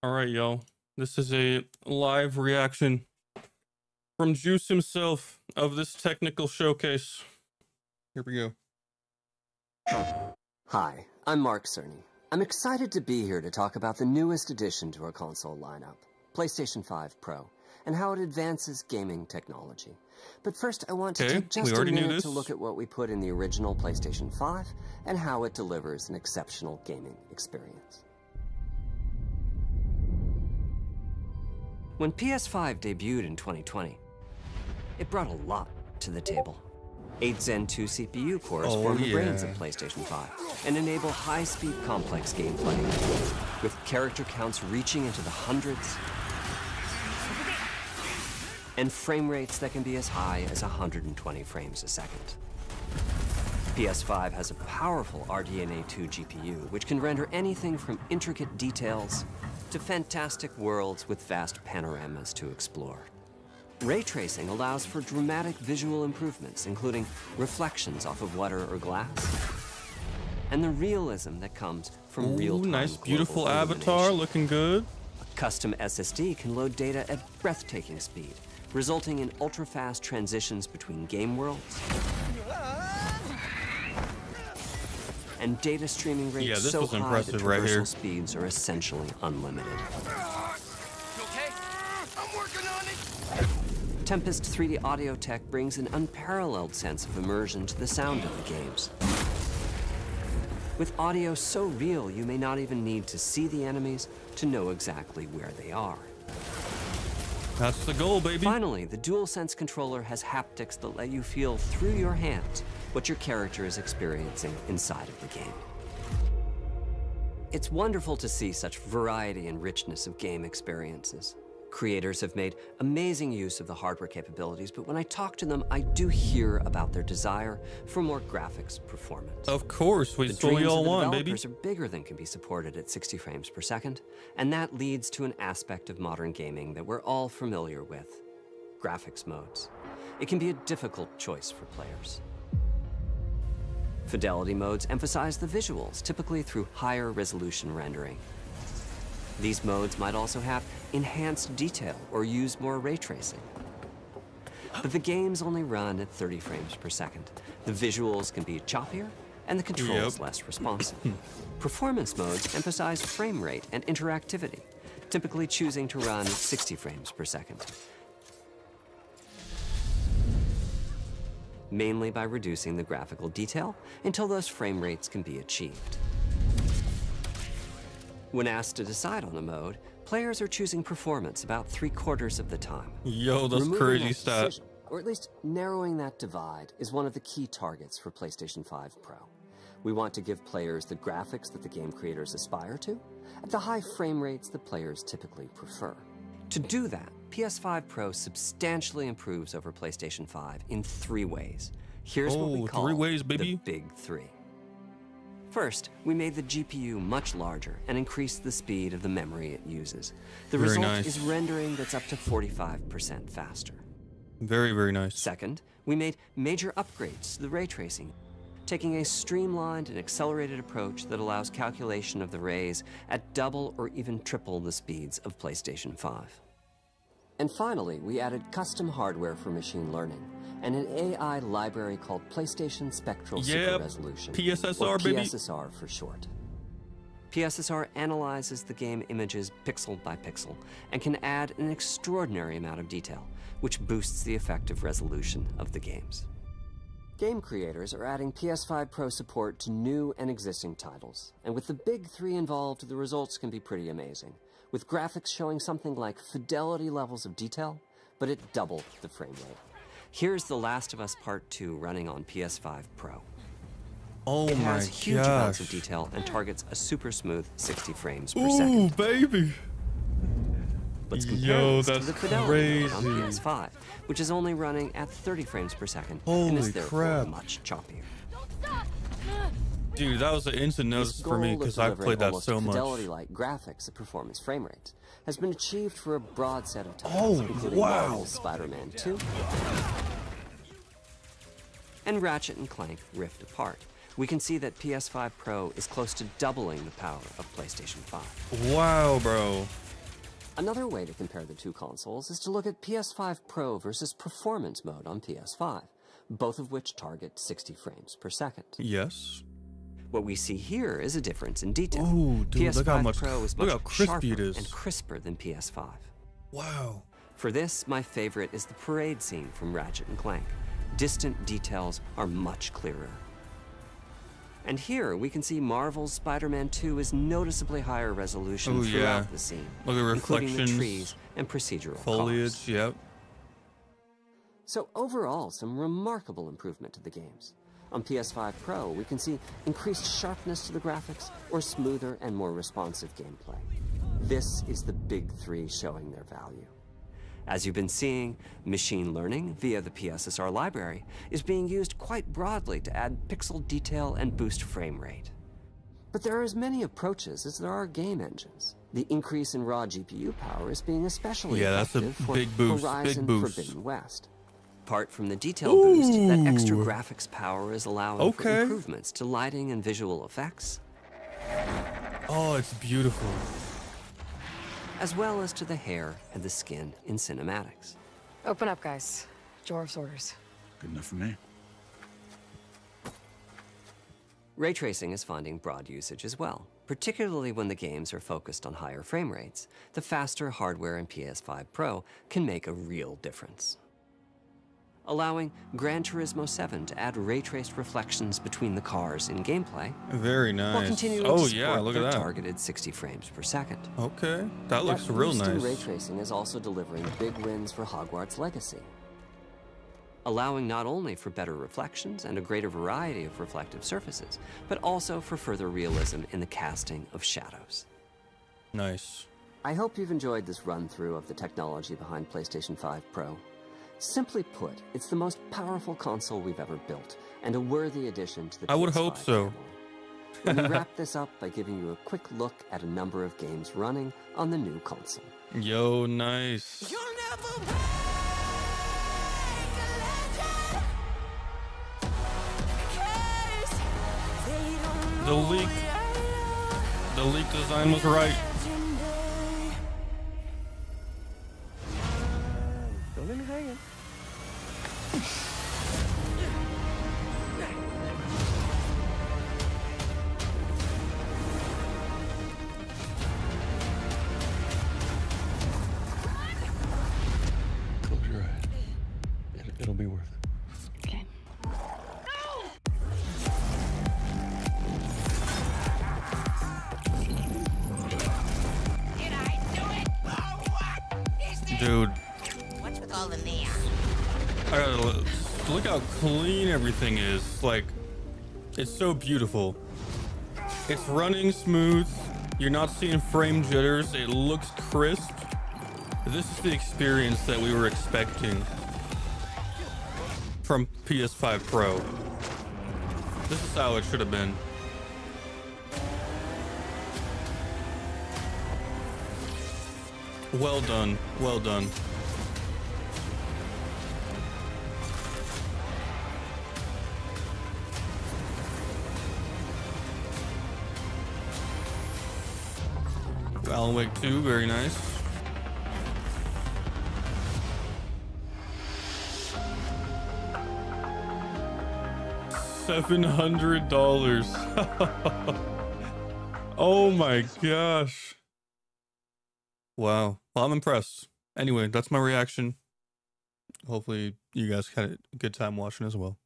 All right, y'all. This is a live reaction from Juice himself of this technical showcase. Here we go. Hi, I'm Mark Cerny. I'm excited to be here to talk about the newest addition to our console lineup, PlayStation 5 Pro, and how it advances gaming technology. But first, I want to take just a minute to look at what we put in the original PlayStation 5 and how it delivers an exceptional gaming experience. When PS5 debuted in 2020, it brought a lot to the table. 8 Zen 2 CPU cores form the brains of PlayStation 5 and enable high-speed complex gameplay, with character counts reaching into the hundreds and frame rates that can be as high as 120 frames a second. PS5 has a powerful RDNA 2 GPU, which can render anything from intricate details to fantastic worlds with vast panoramas to explore. Ray tracing allows for dramatic visual improvements, including reflections off of water or glass, and the realism that comes from real-time nice, beautiful avatar, looking good. A custom SSD can load data at breathtaking speed, resulting in ultra-fast transitions between game worlds and data streaming rates so high that traversal speeds are essentially unlimited. You okay? I'm working on it. Tempest 3D audio tech brings an unparalleled sense of immersion to the sound of the games. With audio so real, you may not even need to see the enemies to know exactly where they are. That's the goal, baby. Finally, the DualSense controller has haptics that let you feel through your hands what your character is experiencing inside of the game. It's wonderful to see such variety and richness of game experiences. Creators have made amazing use of the hardware capabilities, but when I talk to them, I do hear about their desire for more graphics performance. Of course, that's what we all want, baby. The developers are bigger than can be supported at 60 frames per second, and that leads to an aspect of modern gaming that we're all familiar with: graphics modes. It can be a difficult choice for players. Fidelity modes emphasize the visuals, typically through higher resolution rendering. These modes might also have enhanced detail or use more ray tracing. But the games only run at 30 frames per second. The visuals can be choppier and the controls less responsive. Performance modes emphasize frame rate and interactivity, typically choosing to run at 60 frames per second, mainly by reducing the graphical detail until those frame rates can be achieved. When asked to decide on a mode, players are choosing performance about 3/4 of the time. Yo, that's crazy stat. Or at least narrowing that divide is one of the key targets for PlayStation 5 Pro. We want to give players the graphics that the game creators aspire to, at the high frame rates that players typically prefer. To do that, PS5 Pro substantially improves over PlayStation 5 in 3 ways. Here's what we call the big 3. First, we made the GPU much larger and increased the speed of the memory it uses. The result is rendering that's up to 45% faster. Very, very nice. Second, we made major upgrades to the ray tracing, taking a streamlined and accelerated approach that allows calculation of the rays at double or even triple the speeds of PlayStation 5. And finally, we added custom hardware for machine learning and an AI library called PlayStation Spectral Super Resolution, PSSR, or PSSR for short. PSSR analyzes the game images pixel by pixel and can add an extraordinary amount of detail, which boosts the effective resolution of the games. Game creators are adding PS5 Pro support to new and existing titles, and with the big 3 involved, the results can be pretty amazing, with graphics showing something like fidelity levels of detail, but at double the frame rate. Here's The Last of Us Part 2 running on PS5 Pro. Oh, it has huge amounts of detail and targets a super smooth 60 frames per second. Ooh, baby! Let's compare this to the fidelity on PS5, which is only running at 30 frames per second and is therefore much choppier. Dude, that was an instant notice for me because I've played that so much. Fidelity-like graphics at performance frame rates has been achieved for a broad set of titles, including Marvel's Spider-Man 2 and Ratchet & Clank Rift Apart, we can see that PS5 Pro is close to doubling the power of PlayStation 5. Wow, bro. Another way to compare the two consoles is to look at PS5 Pro versus performance mode on PS5, both of which target 60 frames per second. Yes. What we see here is a difference in detail. Ooh, dude, PS5 look how much, Pro is look much how crispy sharper it is. and crisper than PS5. Wow. For this, my favorite is the parade scene from Ratchet & Clank. Distant details are much clearer. And here we can see Marvel's Spider-Man 2 is noticeably higher resolution throughout the scene, look at including reflections, the trees and procedural foliage. cars. Yep. So overall, some remarkable improvement to the games. On PS5 Pro, we can see increased sharpness to the graphics or smoother and more responsive gameplay. This is the big three showing their value. As you've been seeing, machine learning via the PSSR library is being used quite broadly to add pixel detail and boost frame rate. But there are as many approaches as there are game engines. The increase in raw GPU power is being especially effective for Horizon Forbidden West. Apart from the detail boost, that extra graphics power is allowing for improvements to lighting and visual effects. Oh, it's beautiful. As well as to the hair and the skin in cinematics. Open up, guys. Jorv's orders. Good enough for me. Ray tracing is finding broad usage as well, particularly when the games are focused on higher frame rates. The faster hardware in PS5 Pro can make a real difference. Allowing Gran Turismo 7 to add ray-traced reflections between the cars in gameplay. Very nice. While continuing Oh to yeah, support look at their that. targeted 60 frames per second. Okay, that looks real boost in nice. Ray tracing is also delivering big wins for Hogwarts Legacy, allowing not only for better reflections and a greater variety of reflective surfaces, but also for further realism in the casting of shadows. Nice. I hope you've enjoyed this run-through of the technology behind PlayStation 5 Pro. Simply put, it's the most powerful console we've ever built, and a worthy addition to the PS5 I would hope so. family. Let me wrap this up by giving you a quick look at a number of games running on the new console. Yo, nice. The leak design was right. Don't let me hang it. Close your eyes. It'll be worth it. Okay. Did I do it? Oh, what is this? Dude, What's with all the neon? I gotta look how clean everything is. Like, it's so beautiful. It's running smooth. You're not seeing frame jitters. It looks crisp. This is the experience that we were expecting from PS5 Pro. This is how it should have been. Well done. Well done. Alan Wake 2, very nice. $700. Oh my gosh. Wow. Well, I'm impressed. Anyway, that's my reaction. Hopefully you guys had a good time watching as well.